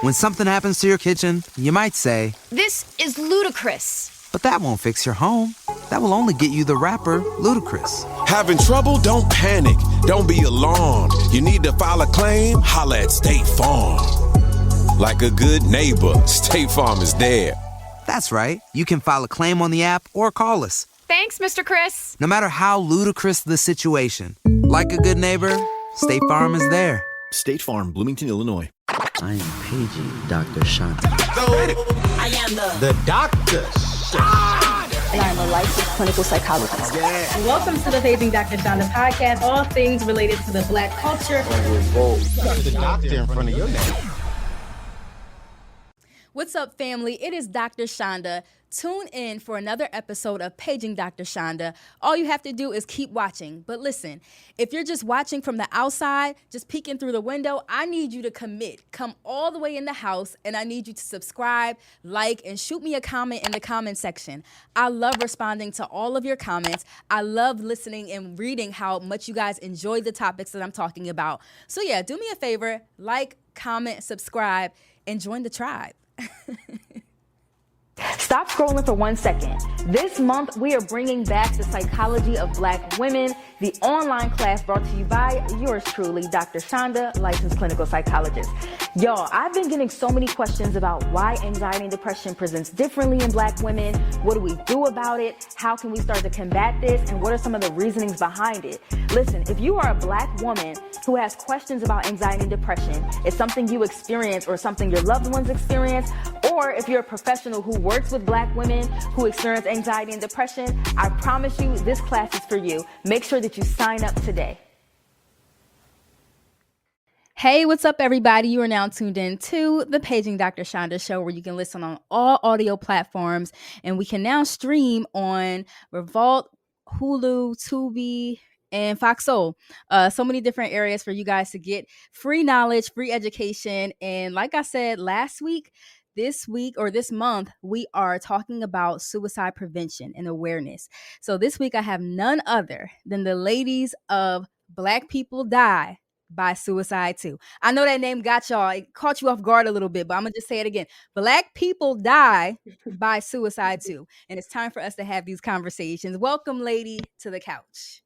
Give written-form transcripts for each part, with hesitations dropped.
When something happens to your kitchen, you might say, "This is ludicrous." but that won't fix your home. That will only get you the rapper, Ludacris. Having trouble? Don't panic. Don't be alarmed. You need to file a claim? Holla at State Farm. Like a good neighbor, State Farm is there. That's right. You can file a claim on the app or call us. Thanks, Mr. Chris. No matter how ludicrous the situation, like a good neighbor, State Farm is there. State Farm, Bloomington, Illinois. I am paging Dr. Chanda. I am the doctor. And I'm a licensed clinical psychologist. And welcome to the Paging Dr. Chanda podcast, all things related to the Black culture. Revolt. The doctor in front of your name. What's up, family? It is Dr. Chanda. Tune in for another episode of Paging Dr. Chanda. All you have to do is keep watching. But listen, if you're just watching from the outside, just peeking through the window, I need you to commit. Come all the way in the house, and I need you to subscribe, like, and shoot me a comment in the comment section. I love responding to all of your comments. I love listening and reading how much you guys enjoy the topics that I'm talking about. So yeah, do me a favor, like, comment, subscribe, and join the tribe. Stop scrolling for 1 second. This month, we are bringing back the psychology of Black women, the online class brought to you by yours truly, Dr. Chanda, licensed clinical psychologist. Y'all, I've been getting so many questions about why anxiety and depression presents differently in Black women. What do we do about it? How can we start to combat this? And what are some of the reasonings behind it? Listen, if you are a Black woman who has questions about anxiety and depression, it's something you experience or something your loved ones experience, or if you're a professional who works with Black women who experience anxiety and depression, I promise you this class is for you. Make sure that you sign up today. Hey, what's up, everybody? You are now tuned in to the Paging Dr. Chanda show, where you can listen on all audio platforms, and we can now stream on Revolt, Hulu, Tubi, and Fox Soul. So many different areas for you guys to get free knowledge, free education. And like I said last week, this week or this month, we are talking about suicide prevention and awareness. So this week, I have none other than the ladies of Black People Die by Suicide 2. I know that name got y'all, it caught you off guard a little bit, but I'm gonna just say it again. Black People Die by Suicide 2. And it's time for us to have these conversations. Welcome, lady, to the couch.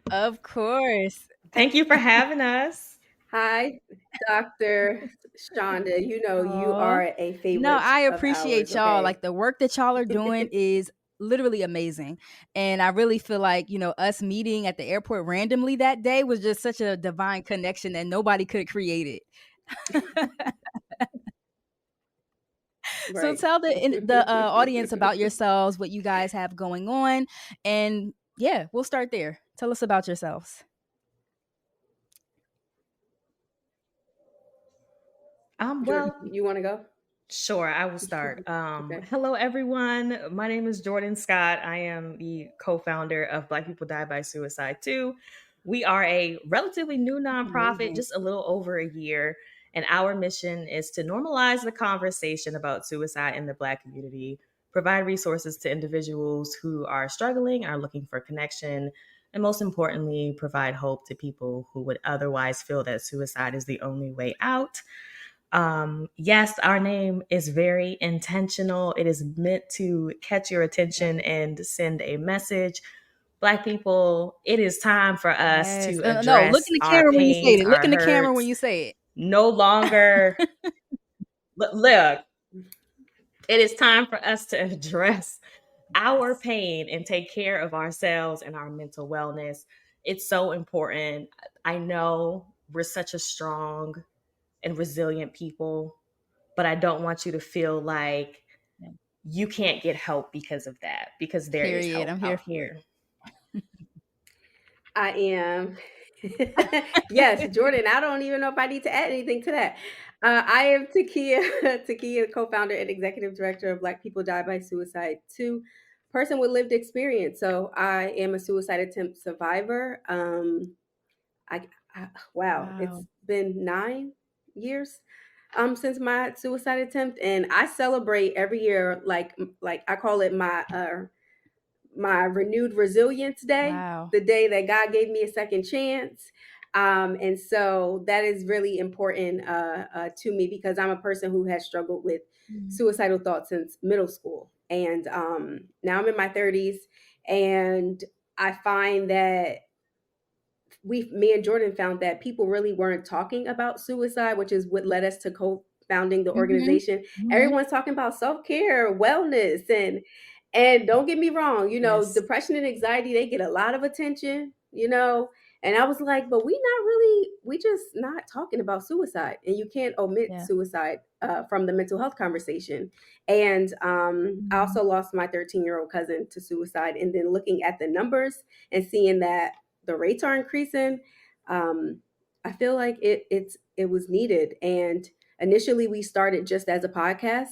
Of course. Thank you for having us. Hi, Dr. Chanda. You know you are a favorite. No, I of appreciate ours, y'all. okay? Like, the work that y'all are doing is literally amazing. And I really feel like, us meeting at the airport randomly that day was just such a divine connection that nobody could create it. So Right. tell the audience about yourselves, what you guys have going on. And yeah, we'll start there. Tell us about yourselves. Well, You want to go? sure, I will start. Okay. Hello, everyone. My name is Jordan Scott. I am the co-founder of Black People Die by Suicide 2. We are a relatively new nonprofit, Amazing. just a little over a year. And our mission is to normalize the conversation about suicide in the Black community, provide resources to individuals who are struggling, are looking for connection, and most importantly, provide hope to people who would otherwise feel that suicide is the only way out. Yes, our name is very intentional. It is meant to catch your attention and send a message. Black people, it is time for us to address No, look in the our camera when you say pains, it. Look our in the camera hurts. when you say it. No longer, look, it is time for us to address our pain and take care of ourselves and our mental wellness. It's so important. I know we're such a strong and resilient people, but I don't want you to feel like you can't get help because of that, because there is Period. help I'm here out here. I am. Yes, Jordan, I don't even know if I need to add anything to that. I am T-Kea, co-founder and executive director of Black People Die by Suicide 2, person with lived experience. So I am a suicide attempt survivor. Wow, it's been 9 years since my suicide attempt, and I celebrate every year like I call it my renewed resilience day. Wow. The day that God gave me a second chance. And so that is really important to me because I'm a person who has struggled with suicidal thoughts since middle school. And now I'm in my 30s, and I find that me and Jordan found that people really weren't talking about suicide, which is what led us to co-founding the organization. Everyone's talking about self-care, wellness, and don't get me wrong, Yes. depression and anxiety, they get a lot of attention, and I was like, but we just not talking about suicide, and you can't omit Yeah. suicide from the mental health conversation. And I also lost my 13-year-old cousin to suicide, and then looking at the numbers and seeing that the rates are increasing, I feel like it was needed. And initially we started just as a podcast,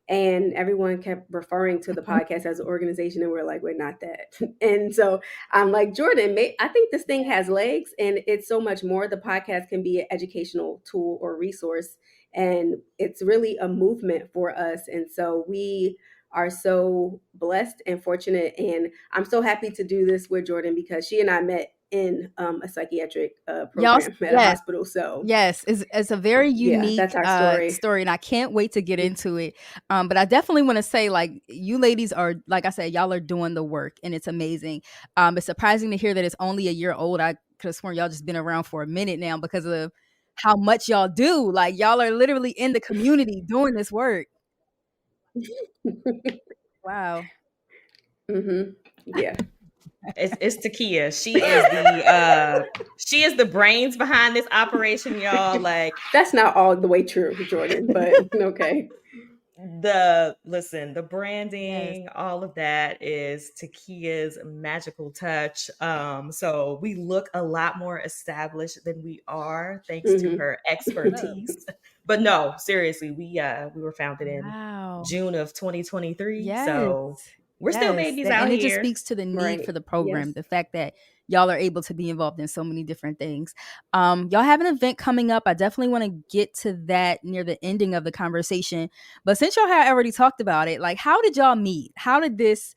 and everyone kept referring to the podcast as an organization, and we're like, we're not that. And so I'm like, Jordan, I think this thing has legs, and it's so much more. The podcast can be an educational tool or resource, and it's really a movement for us. And so we are so blessed and fortunate, and I'm so happy to do this with Jordan because she and I met in a psychiatric program at a hospital. So yes, it's a very unique that's our story, and I can't wait to get into it. But I definitely want to say, like, you ladies are, like I said, y'all are doing the work, and it's amazing. It's surprising to hear that it's only a year old. I could have sworn y'all just been around for a minute now because of how much y'all do. Like, y'all are literally in the community doing this work. Wow. Yeah. It's T-Kea. She is the brains behind this operation, y'all. Like, that's not all the way true, Jordan, but okay. The branding, all of that is T-Kea's magical touch. So we look a lot more established than we are thanks to her expertise. But no, seriously, we were founded in June of 2023. Yes. So we're still babies out here. And it here. just speaks to the need for the program, the fact that y'all are able to be involved in so many different things. Y'all have an event coming up. I definitely want to get to that near the ending of the conversation. But since y'all had already talked about it, like, how did y'all meet? How did this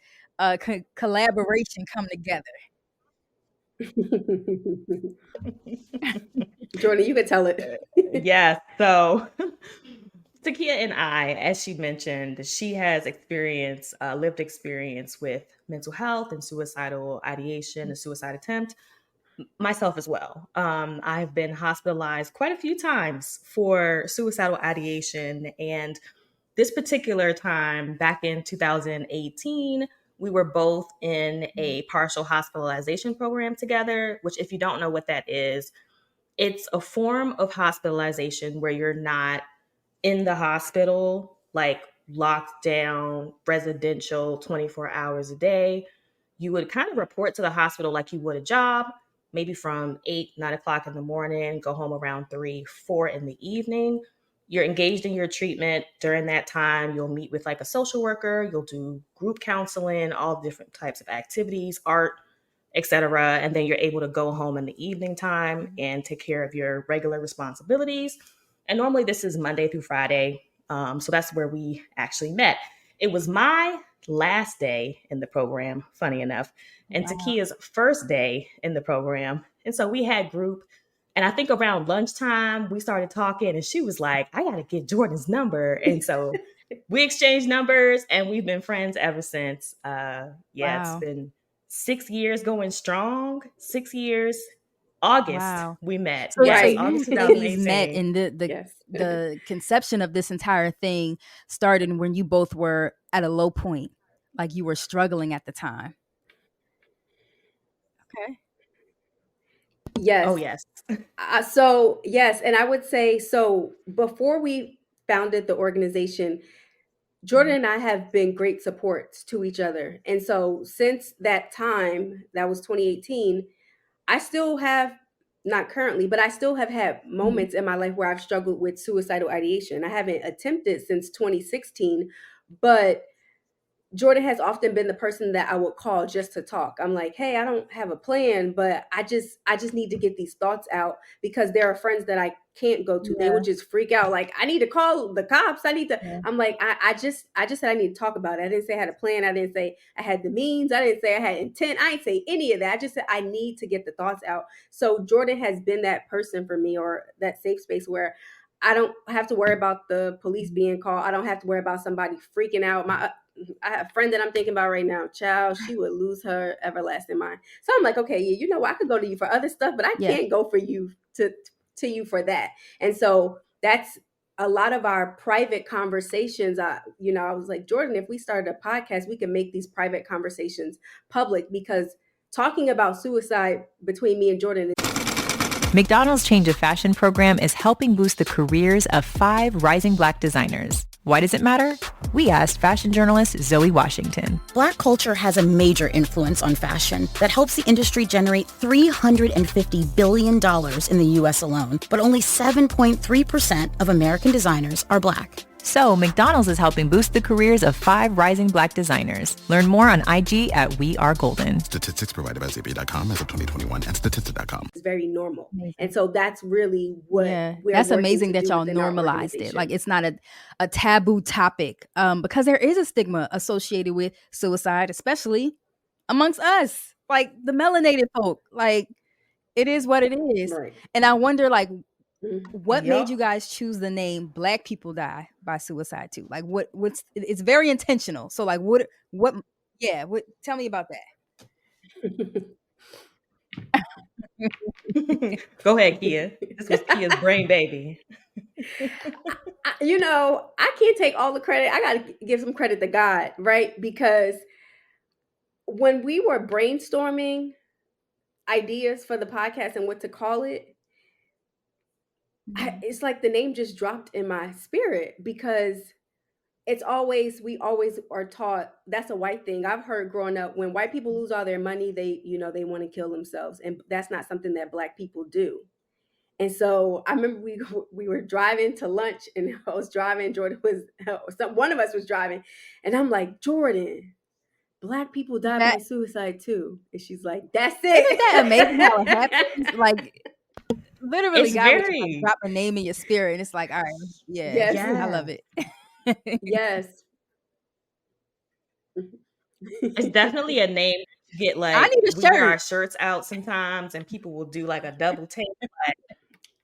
collaboration come together? Jordan, you can tell it. Yeah. So T-Kea and I, as she mentioned, she has lived experience with mental health and suicidal ideation and suicide attempt. Myself as well. I've been hospitalized quite a few times for suicidal ideation. And this particular time, back in 2018, we were both in a partial hospitalization program together, which, if you don't know what that is, it's a form of hospitalization where you're not in the hospital, like locked down, residential, 24 hours a day. You would kind of report to the hospital like you would a job, maybe from 8, 9 o'clock in the morning, go home around 3, 4 in the evening. You're engaged in your treatment. During that time, you'll meet with like a social worker, you'll do group counseling, all different types of activities, art, etc. And then you're able to go home in the evening time and take care of your regular responsibilities. And normally this is Monday through Friday. So that's where we actually met. It was my last day in the program, funny enough, and T-Kea's first day in the program. And so we had group. And I think around lunchtime, we started talking, and she was like, I got to get Jordan's number. And so we exchanged numbers, and we've been friends ever since. It's been 6 years going strong. 6 years. August we met. So, August 2018. Met, and the conception of this entire thing started when you both were at a low point, like you were struggling at the time. Okay. Yes. Oh, yes. So, yes. And I would say, so before we founded the organization, Jordan and I have been great supports to each other. And so since that time, that was 2018, I still have, not currently, but I still have had moments in my life where I've struggled with suicidal ideation. I haven't attempted since 2016, but Jordan has often been the person that I would call just to talk. I'm like, hey, I don't have a plan, but I just need to get these thoughts out, because there are friends that I can't go to. They Yeah. would just freak out, like, I need to call the cops. I need to. Yeah. I'm like, I just said I need to talk about it. I didn't say I had a plan. I didn't say I had the means. I didn't say I had intent. I didn't say any of that. I just said I need to get the thoughts out. So Jordan has been that person for me, or that safe space where I don't have to worry about the police being called. I don't have to worry about somebody freaking out. I have a friend that I'm thinking about right now, child, she would lose her everlasting mind. So I'm like, okay, yeah, you know, I could go to you for other stuff, but I Yeah. can't go for you to you for that. And so that's a lot of our private conversations. I was like, Jordan, if we started a podcast, we can make these private conversations public, because talking about suicide between me and Jordan. McDonald's Change of Fashion program is helping boost the careers of 5 rising Black designers. Why does it matter? We asked fashion journalist Zoe Washington. Black culture has a major influence on fashion that helps the industry generate $350 billion in the U.S. alone, but only 7.3% of American designers are Black. So McDonald's is helping boost the careers of 5 rising Black designers. Learn more on IG at WeAreGolden. Statistics provided by ZP.com as of 2021 and Statista.com. It's very normal. Amazing. And so that's really what we're that's working amazing to that do y'all within our normalized it. organization. Like, it's not a taboo topic, because there is a stigma associated with suicide, especially amongst us, like the melanated folk. Like, it is what it is. Right. And I wonder, like, what Yup. made you guys choose the name Black People Die by Suicide too? Like, what's it's very intentional. So like, what tell me about that. Go ahead, Kea. This was Kea's brain baby. I can't take all the credit. I got to give some credit to God, right? Because when we were brainstorming ideas for the podcast and what to call it, it's like the name just dropped in my spirit, because we always are taught that's a white thing. I've heard growing up, when white people lose all their money, they want to kill themselves, and that's not something that Black people do. And so I remember we were driving to lunch, and I was driving. Jordan was one of us was driving, and I'm like, Jordan, Black people die by suicide too. And she's like, that's it. Isn't that amazing how it happens? Like, literally, It's God would just, very- like, drop a name in your spirit, and it's like, all right, yeah, Yes. I love it. Yes. It's definitely a name to get, like, I need a we wear shirt. our shirts out sometimes, and people will do like a double take. Like,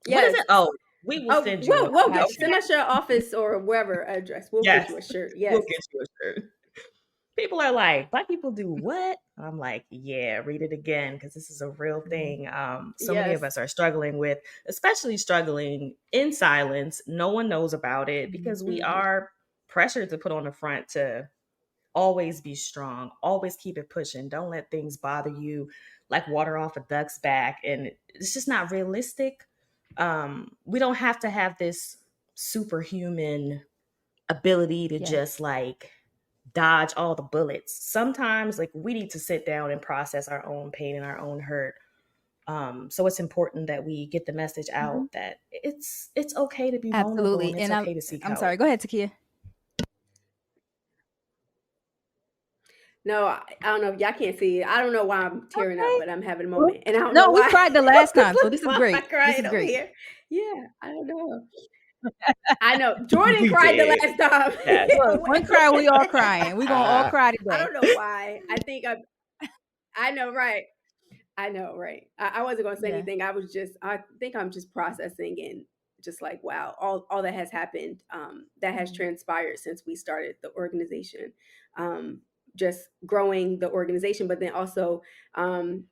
Yes. What is it? Oh, we will send you. We'll get send us your office or wherever address. We'll Yes. get you a shirt. Yes. We'll get you a shirt. People are like, Black people do what? I'm like, yeah, read it again, because this is a real thing. So many of Yes. us are struggling with, especially struggling in silence. No one knows about it, because we are pressured to put on the front to always be strong, always keep it pushing. Don't let things bother you like water off a duck's back. And it's just not realistic. We don't have to have this superhuman ability to just like dodge all the bullets. Sometimes, like, we need to sit down and process our own pain and our own hurt. So it's important that we get the message out that it's okay to be vulnerable, Absolutely. and it's And okay to seek I'm help. sorry. Go ahead, T-Kea. No, I don't know if y'all can't see it. I don't know why I'm tearing up, but I'm having a moment. And I don't No, know we why. cried the last time, so this is Why great. I This cried is over great. here. Yeah, I don't know. I know. Jordan We cried did. the last time. Yes. Look, one cry, we all crying. We gonna all cry I today. don't know why. I know, right. I know, right. I wasn't gonna say Yeah. anything. I think I'm just processing and just like, wow, all that has happened, that has transpired since we started the organization. Just growing the organization, but then also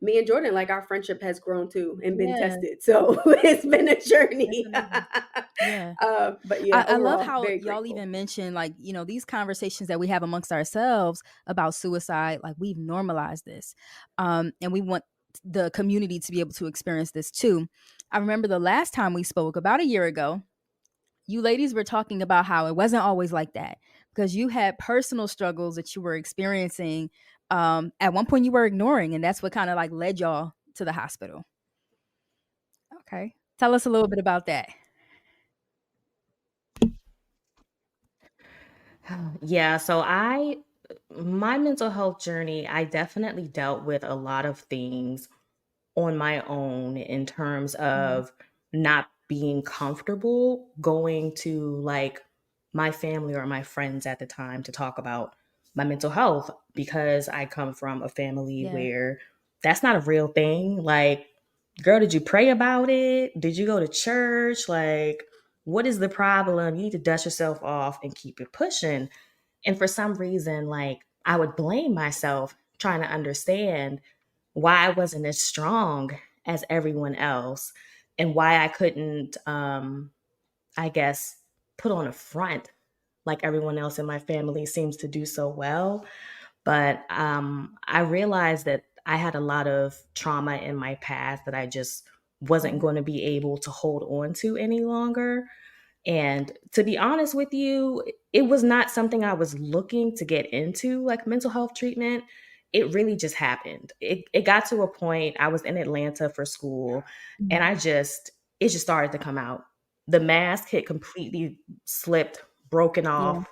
me and Jordan, like, our friendship has grown too and been Yeah. tested. So it's been a journey. Yeah. But yeah, I love overall, how very y'all grateful. even mentioned, like, these conversations that we have amongst ourselves about suicide. Like, we've normalized this, and we want the community to be able to experience this too. I remember the last time we spoke, about a year ago, you ladies were talking about how it wasn't always like that, because you had personal struggles that you were experiencing. At one point you were ignoring, and that's what kind of like led y'all to the hospital. Okay. Tell us a little bit about that. Yeah, so I my mental health journey, I definitely dealt with a lot of things on my own in terms of not being comfortable going to like my family or my friends at the time to talk about my mental health because I come from a family Yeah. where that's not a real thing. Like, girl, did you pray about it? Did you go to church? Like, what is the problem? You need to dust yourself off and keep it pushing. And for some reason, like, I would blame myself trying to understand why I wasn't as strong as everyone else and why I couldn't, I guess, put on a front like everyone else in my family seems to do so well. But I realized that I had a lot of trauma in my past that I just wasn't going to be able to hold on to any longer. And to be honest with you, it was not something I was looking to get into, like mental health treatment. It really just happened. It got to a point, I was in Atlanta for school, and it just started to come out. The mask had completely slipped, broken Yeah. off.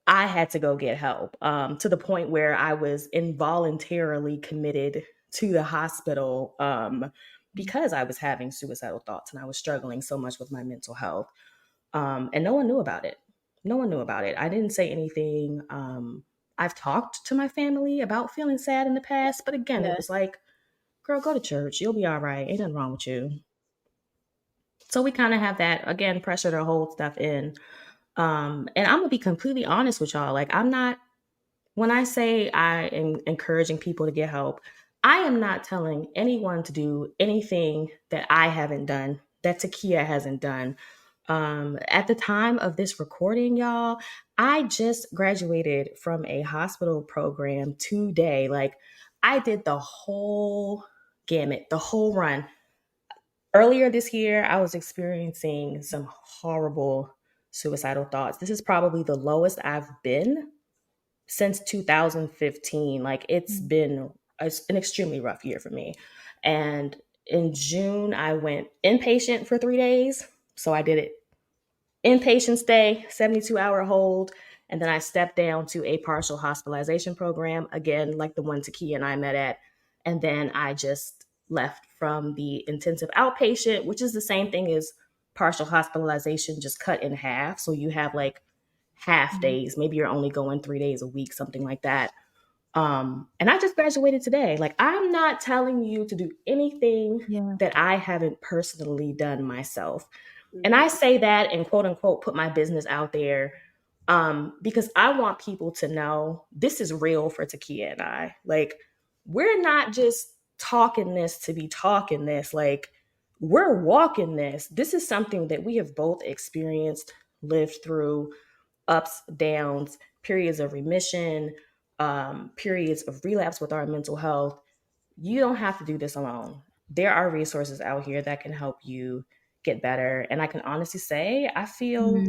I had to go get help, to the point where I was involuntarily committed to the hospital, because I was having suicidal thoughts and I was struggling so much with my mental health. And no one knew about it. No one knew about it. I didn't say anything. I've talked to my family about feeling sad in the past, but again, it Yeah. was like, girl, go to church. You'll be all right. Ain't nothing wrong with you. So we kind of have that, again, pressure to hold stuff in. And I'm going to be completely honest with y'all. Like, when I say I am encouraging people to get help, I am not telling anyone to do anything that I haven't done, that T-Kea hasn't done. At the time of this recording, y'all, I just graduated from a hospital program today. Like, I did the whole gamut, the whole run. Earlier this year, I was experiencing some horrible suicidal thoughts. This is probably the lowest I've been since 2015. Like, it's been an extremely rough year for me. And in June, I went inpatient for 3 days. So I did it inpatient stay, 72-hour hold. And then I stepped down to a partial hospitalization program, again, like the one T-Kea and I met at. And then I just left from the intensive outpatient, which is the same thing as partial hospitalization, just cut in half. So you have like half days. Maybe you're only going 3 days a week, something like that. And I just graduated today. Like, I'm not telling you to do anything Yeah. that I haven't personally done myself. And I say that and quote unquote put my business out there, because I want people to know this is real for T-Kea and I. Like, we're not just talking this to be talking this. Like, we're walking this. This is something that we have both experienced, lived through, ups, downs, periods of remission, periods of relapse with our mental health. You don't have to do this alone. There are resources out here that can help you get better. And I can honestly say, I feel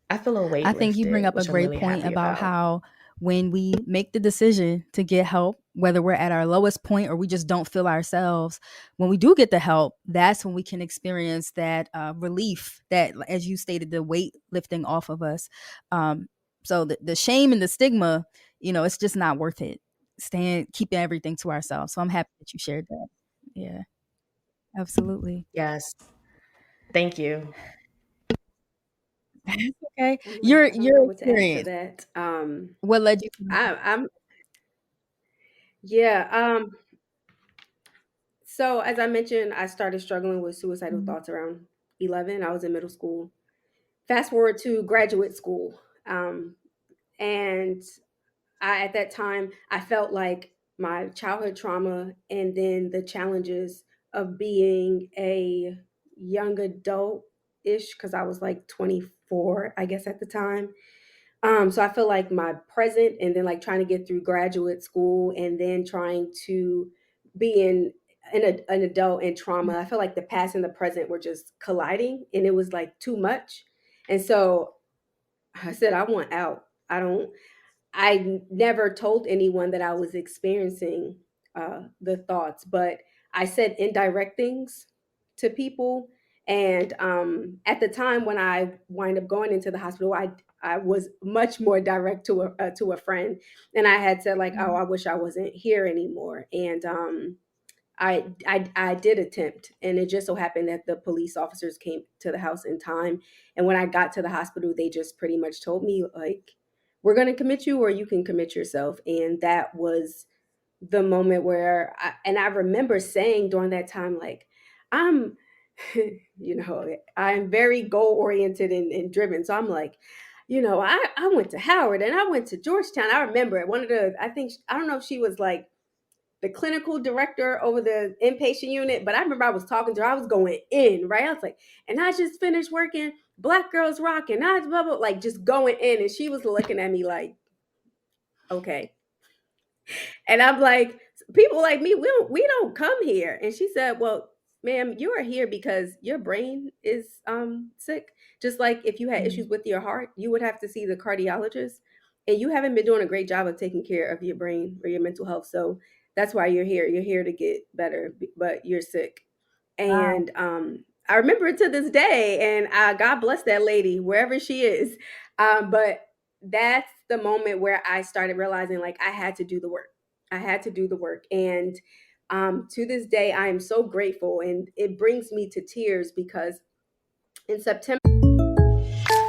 a weight I think you bring lifted, up a which I'm great really point happy about about. how when we make the decision to get help, whether we're at our lowest point or we just don't feel ourselves, when we do get the help, that's when we can experience that relief, that, as you stated, the weight lifting off of us. So the shame and the stigma, it's just not worth it. Keeping everything to ourselves. So I'm happy that you shared that. Yeah, absolutely. Yes. Thank you. Okay. I don't know Your what to add to experience. that. What led you to I'm yeah. So as I mentioned, I started struggling with suicidal Mhm. thoughts around 11. I was in middle school. Fast forward to graduate school, and at that time, I felt like my childhood trauma and then the challenges of being a young adult ish, because I was like 24, I guess, at the time. So I feel like my present and then like trying to get through graduate school and then trying to be an adult in trauma. I feel like the past and the present were just colliding and it was like too much. And so I said, I want out. Never told anyone that I was experiencing the thoughts, but I said indirect things to people. And at the time when I wind up going into the hospital, I was much more direct to a friend, and I had said like, "Oh, I wish I wasn't here anymore." And I did attempt, and it just so happened that the police officers came to the house in time. And when I got to the hospital, they just pretty much told me like, "We're going to commit you, or you can commit yourself." And that was the moment where I remember saying during that time, like, I'm, I'm very goal oriented and driven. So I'm like, I went to Howard and I went to Georgetown. I remember it. I don't know if she was like the clinical director over the inpatient unit, but I remember I was talking to her. I was going in, right? I was like, and I just finished working Black Girls Rock, and I blah, blah, like just going in. And she was looking at me like, okay. And I'm like, people like me, we don't come here. And she said, well, ma'am, you are here because your brain is sick. Just like if you had issues with your heart, you would have to see the cardiologist. And you haven't been doing a great job of taking care of your brain or your mental health. So that's why you're here. You're here to get better, but you're sick. And I remember it to this day. And God bless that lady, wherever she is. But that's the moment where I started realizing like I had to do the work. I had to do the work. And to this day, I am so grateful. And it brings me to tears because in September.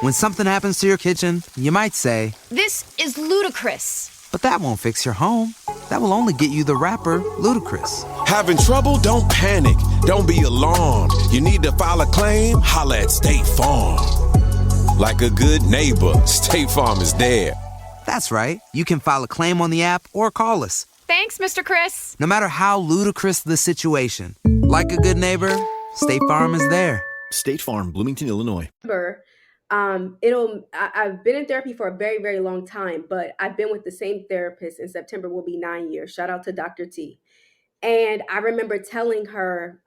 When something happens to your kitchen, you might say, This is ludicrous. but that won't fix your home. That will only get you the rapper, Ludacris. Having trouble? Don't panic. Don't be alarmed. You need to file a claim? Holla at State Farm. Like a good neighbor, State Farm is there. That's right. You can file a claim on the app or call us. Thanks, Mr. Chris. No matter how ludicrous the situation, like a good neighbor, State Farm is there. State Farm, Bloomington, Illinois. I've been in therapy for a very, very long time, but I've been with the same therapist. In September will be 9 years. Shout out to Dr. T. And I remember telling her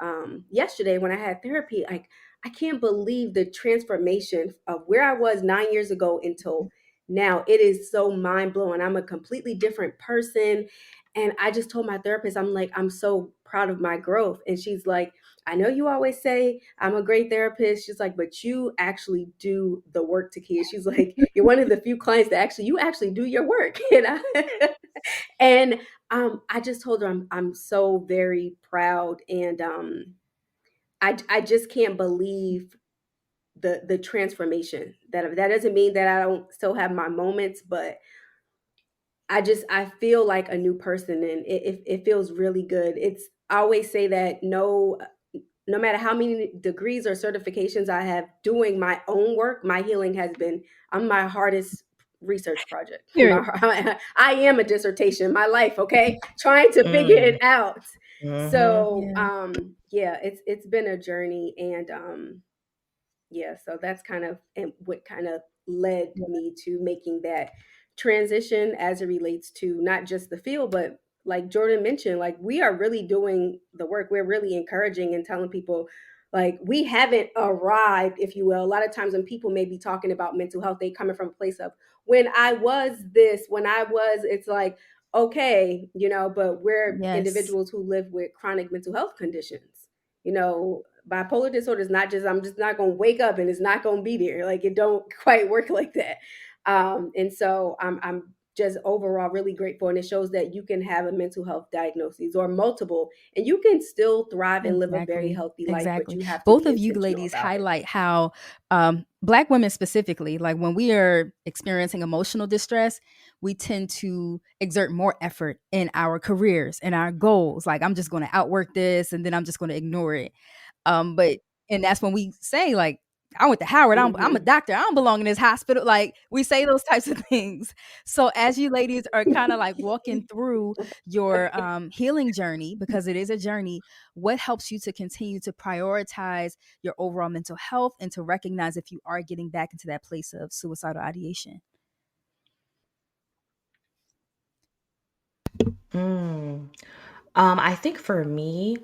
yesterday when I had therapy, like, I can't believe the transformation of where I was 9 years ago until now. It is so mind blowing. I'm a completely different person. And I just told my therapist, I'm like, I'm so proud of my growth. And she's like, I know you always say I'm a great therapist. She's like, but you actually do the work, T-Kea. She's like, you're one of the few clients that you actually do your work. And I just told her I'm so very proud. And I just can't believe the transformation. That doesn't mean that I don't still have my moments, but I feel like a new person, and it feels really good. I always say that no matter how many degrees or certifications I have doing my own work, my healing I'm my hardest research project. I am a dissertation, my life, okay? Trying to figure it out. Mm-hmm. So, it's been a journey, and so that's kind of what kind of led me to making that transition as it relates to not just the field, but like Jordan mentioned, like we are really doing the work. We're really encouraging and telling people like we haven't arrived, if you will. A lot of times when people may be talking about mental health, they coming from a place of it's like, okay, but we're individuals who live with chronic mental health conditions. Bipolar disorder is not just, I'm just not going to wake up and it's not going to be there. Like it don't quite work like that. And so I'm just overall really grateful. And it shows that you can have a mental health diagnosis or multiple, and you can still thrive and live a very healthy life. But you have to both of you ladies highlight how Black women specifically, like when we are experiencing emotional distress, we tend to exert more effort in our careers and our goals. Like I'm just going to outwork this and then I'm just going to ignore it. And that's when we say like, I went to Howard. I'm a doctor. I don't belong in this hospital. Like we say those types of things. So as you ladies are kind of like walking through your healing journey, because it is a journey, what helps you to continue to prioritize your overall mental health and to recognize if you are getting back into that place of suicidal ideation? I think for me,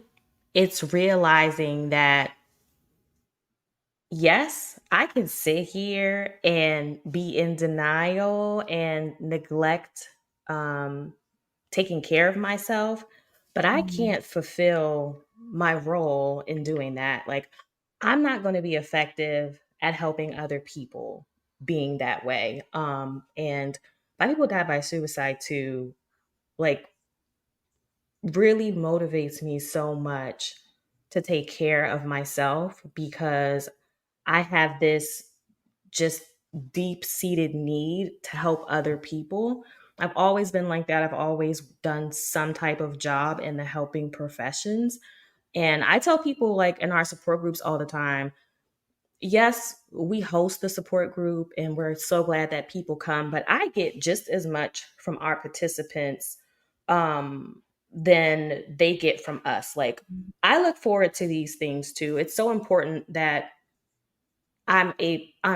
it's realizing that yes, I can sit here and be in denial and neglect taking care of myself, but I can't fulfill my role in doing that. Like, I'm not going to be effective at helping other people being that way. And Black people die by suicide too, like, really motivates me so much to take care of myself, because I have this just deep seated need to help other people. I've always been like that. I've always done some type of job in the helping professions. And I tell people, like, in our support groups all the time, yes, we host the support group and we're so glad that people come, but I get just as much from our participants than they get from us. Like, I look forward to these things too. It's so important that I'm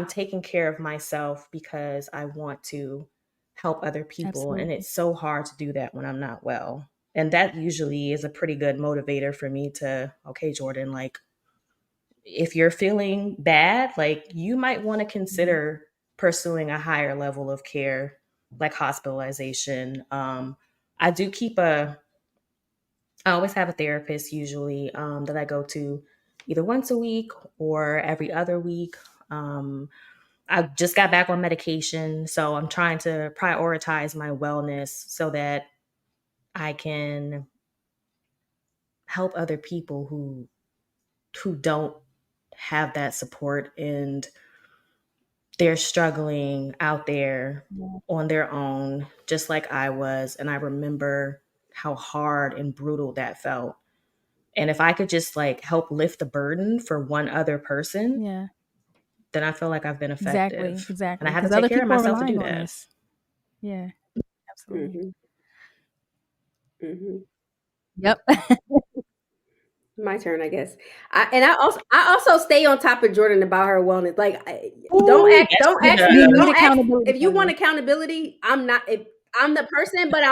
taking care of myself because I want to help other people. And Absolutely. it's so hard to do that when I'm not well. And that usually is a pretty good motivator for me to, okay, Jordan, like, if you're feeling bad, like, you might want to consider pursuing a higher level of care, like hospitalization. I do keep I always have a therapist usually that I go to either once a week or every other week. I just got back on medication, so I'm trying to prioritize my wellness so that I can help other people who don't have that support, and they're struggling out there on their own, just like I was. And I remember how hard and brutal that felt. And if I could just, like, help lift the burden for one other person, Yeah. then I feel like I've been Exactly. effective. Exactly. And I have to Because take other care of people are myself to relying do on that. us. Yeah. Absolutely. Yep. My turn, I guess. I also stay on top of Jordan about her wellness. Like, Ooh, yes, she We need don't ask accountability if you want partners. accountability. I'm not. If I'm the person, but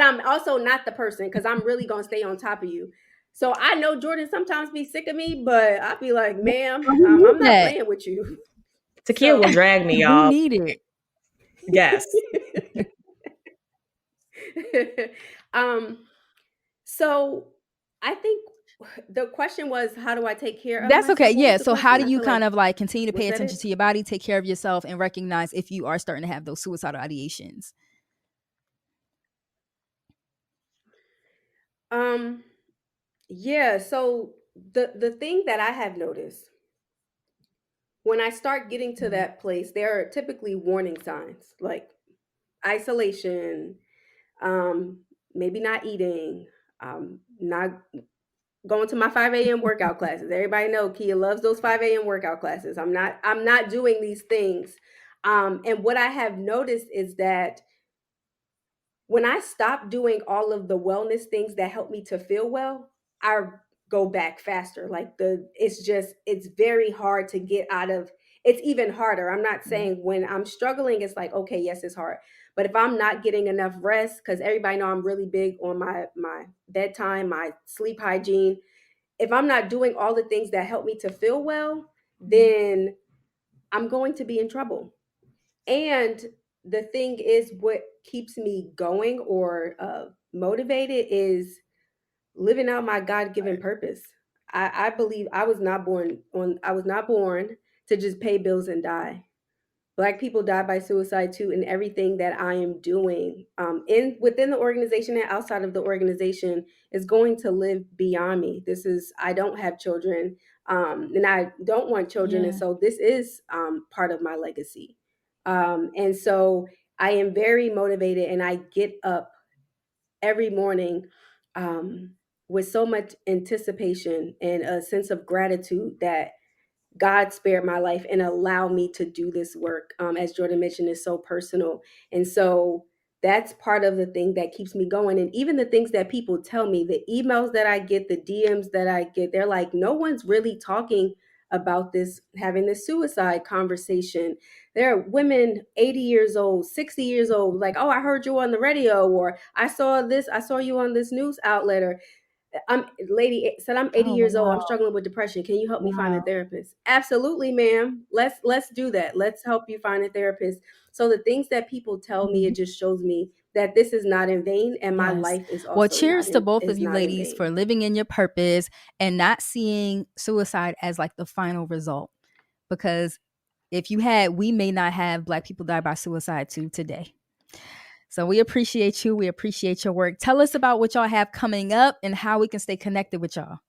I'm also not the person, because I'm really gonna stay on top of you. So I know Jordan sometimes be sick of me, but I'll be like, ma'am, We need I'm not that. playing with you. T-Kea will drag me, We y'all. need it. Yes. So I think the question was, how do I take care of That's myself? okay. What was Yeah. the So how question? do I you feel kind like, of like continue to pay was that attention it? to your body, take care of yourself, and recognize if you are starting to have those suicidal ideations? Yeah, so the thing that I have noticed, when I start getting to that place, there are typically warning signs like isolation, um, maybe not eating, not going to my 5 a.m. workout classes. Everybody know Kia loves those 5 a.m. workout classes. I'm not doing these things. And what I have noticed is that when I stop doing all of the wellness things that help me to feel well, I go back faster. Like, it's very hard to get out of. It's even harder. I'm not saying when I'm struggling, it's like, okay, yes, it's hard. But if I'm not getting enough rest, because everybody know I'm really big on my bedtime, my sleep hygiene. If I'm not doing all the things that help me to feel well, then I'm going to be in trouble. And the thing is, what keeps me going or motivated is living out my God-given purpose. I believe I was not born to just pay bills and die. Black people die by suicide too, and everything that I am doing in within the organization and outside of the organization is going to live beyond me. I don't have children, and I don't want children, and Yeah. so this is part of my legacy. And so I am very motivated, and I get up every morning um, with so much anticipation and a sense of gratitude that God spared my life and allowed me to do this work. As Jordan mentioned, is so personal. And so that's part of the thing that keeps me going. And even the things that people tell me, the emails that I get, the DMs that I get, they're like, no one's really talking about this, having this suicide conversation. There are women 80 years old, 60 years old, like, oh, I heard you on the radio, or I saw you on this news outlet, or lady said, I'm 80 Oh, years old. wow. I'm struggling with depression. Can you help me find a Wow. therapist? Absolutely, ma'am. Let's do that. Let's help you find a therapist. So the things that people tell me, Mhm. it just shows me that this is not in vain, and my Yes. life is Well, also cheers to both of is you not in ladies vain. for living in your purpose and not seeing suicide as like the final result. Because we may not have Black People Die by Suicide 2 today. So we appreciate you. We appreciate your work. Tell us about what y'all have coming up and how we can stay connected with y'all.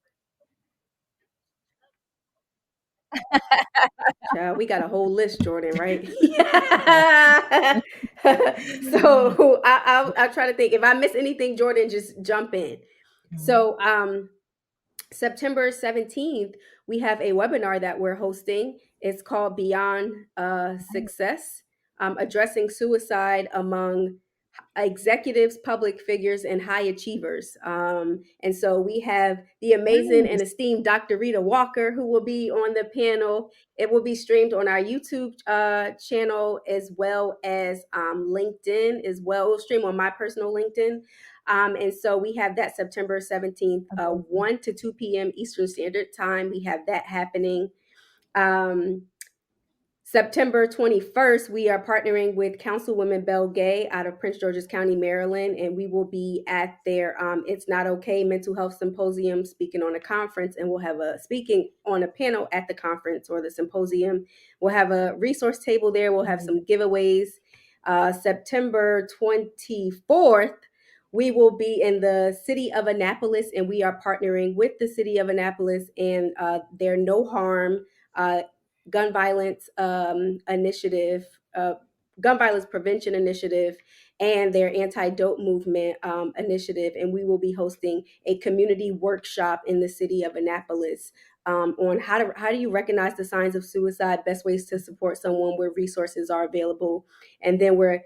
We got a whole list, Jordan, right? So I'll try to think. If I miss anything, Jordan, just jump in. So September 17th, we have a webinar that we're hosting. It's called Beyond Success, addressing suicide among executives, public figures, and high achievers. And so we have the amazing and esteemed Dr. Rita Walker, who will be on the panel. It will be streamed on our YouTube channel as well as LinkedIn as well. It will stream on my personal LinkedIn. And so we have that September 17th, 1 to 2 p.m. Eastern Standard Time. We have that happening. September 21st, we are partnering with Councilwoman Belle Gay out of Prince George's County, Maryland, and we will be at their It's Not Okay Mental Health Symposium speaking on a conference, and we'll have speaking on a panel at the conference or the symposium. We'll have a resource table there. We'll have some giveaways. September 24th, we will be in the city of Annapolis, and we are partnering with the city of Annapolis and their No Harm gun violence initiative, gun violence prevention initiative, and their anti-dope movement initiative. And we will be hosting a community workshop in the city of Annapolis on how do you recognize the signs of suicide, best ways to support someone, where resources are available. And then we're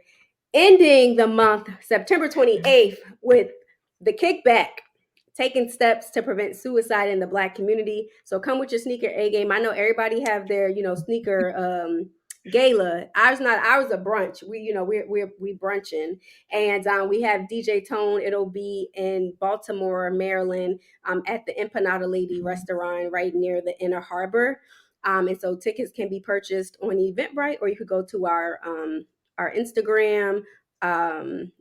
ending the month, September 28th, with the kickback, taking steps to prevent suicide in the Black community. So come with your sneaker A game. I know everybody have their, sneaker gala. Ours a brunch. We brunching, and we have DJ Tone. It'll be in Baltimore, Maryland, at the Empanada Lady restaurant right near the Inner Harbor. And so tickets can be purchased on Eventbrite, or you could go to our Instagram,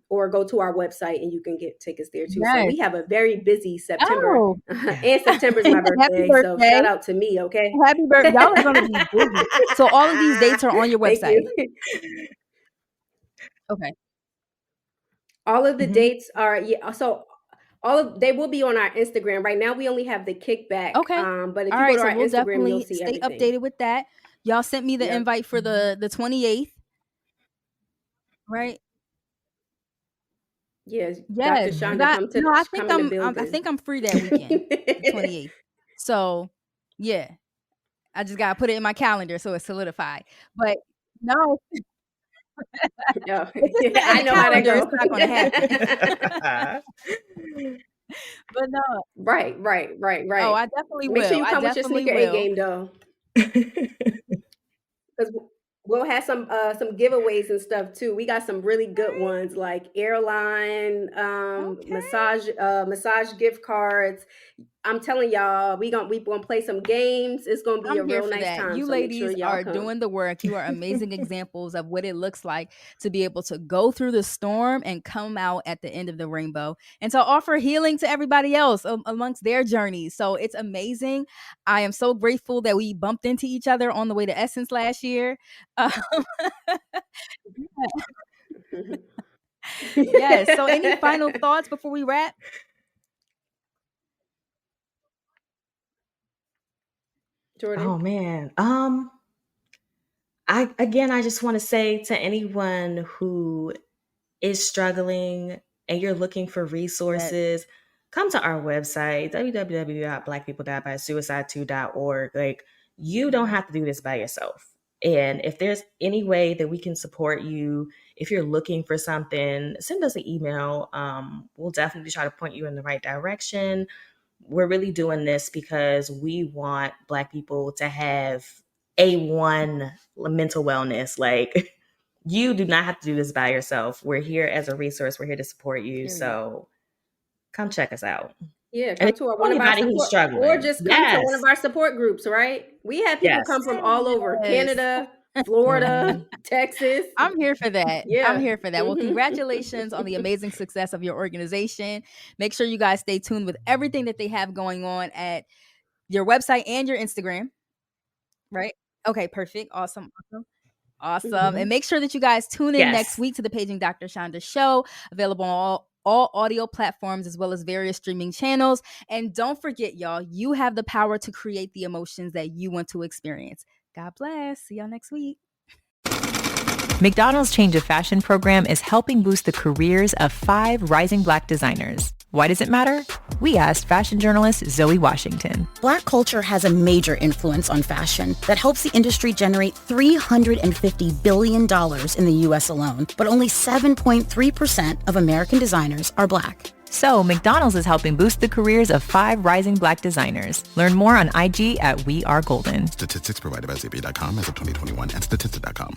or go to our website and you can get tickets there too. Yes. So we have a very busy September. Oh. And September's my birthday, so shout out to me, okay? Happy birthday. Y'all are going to be busy. So all of these dates are on your website. You. Okay. All of the dates are, so they will be on our Instagram. Right now we only have the kickback. Okay. But if all you right, go to our we'll Instagram, definitely you'll see stay everything. updated with that. Y'all sent me the invite for the 28th. Right? Yes. Yes. Dr. Chanda, come to I come in the building. I think I'm free that weekend, the 28th. So yeah, I just gotta put it in my calendar so it's solidified. But no, no. I know how that goes. It's not gonna happen. But no. Right. Oh, I definitely will. Make sure you come with your sneaker A game though. Because we'll have some giveaways and stuff too. We got some really good ones like airline, massage gift cards. I'm telling y'all, we gonna play some games. It's gonna be a real nice time. You so ladies make sure are come. doing the work. You are amazing examples of what it looks like to be able to go through the storm and come out at the end of the rainbow, and to offer healing to everybody else amongst their journeys. So it's amazing. I am so grateful that we bumped into each other on the way to Essence last year. Yes. So any final thoughts before we wrap? Jordan? Oh man. I just want to say to anyone who is struggling and you're looking for resources, come to our website, www.blackpeoplediebysuicide2.org. Like, you don't have to do this by yourself. And if there's any way that we can support you, if you're looking for something, send us an email. We'll definitely try to point you in the right direction. We're really doing this because we want Black people to have A1 mental wellness. Like, you do not have to do this by yourself. We're here as a resource. We're here to support you. So come check us out. Yeah, come to one of our support, or just come to one of our support groups, right? We have people come from all over Canada, Florida, Texas. I'm here for that. Yeah. I'm here for that. Well, congratulations on the amazing success of your organization. Make sure you guys stay tuned with everything that they have going on at your website and your Instagram, right? Okay, perfect. Awesome. And make sure that you guys tune in next week to the Paging Dr. Chanda show, available on all audio platforms as well as various streaming channels. And don't forget, y'all, you have the power to create the emotions that you want to experience. God bless. See y'all next week. McDonald's Change of Fashion program is helping boost the careers of 5 rising Black designers. Why does it matter? We asked fashion journalist Zoe Washington. Black culture has a major influence on fashion that helps the industry generate $350 billion in the U.S. alone, but only 7.3% of American designers are Black. So McDonald's is helping boost the careers of 5 rising Black designers. Learn more on IG at We Are Golden. Statistics provided by ZP.com as of 2021 and Statista.com.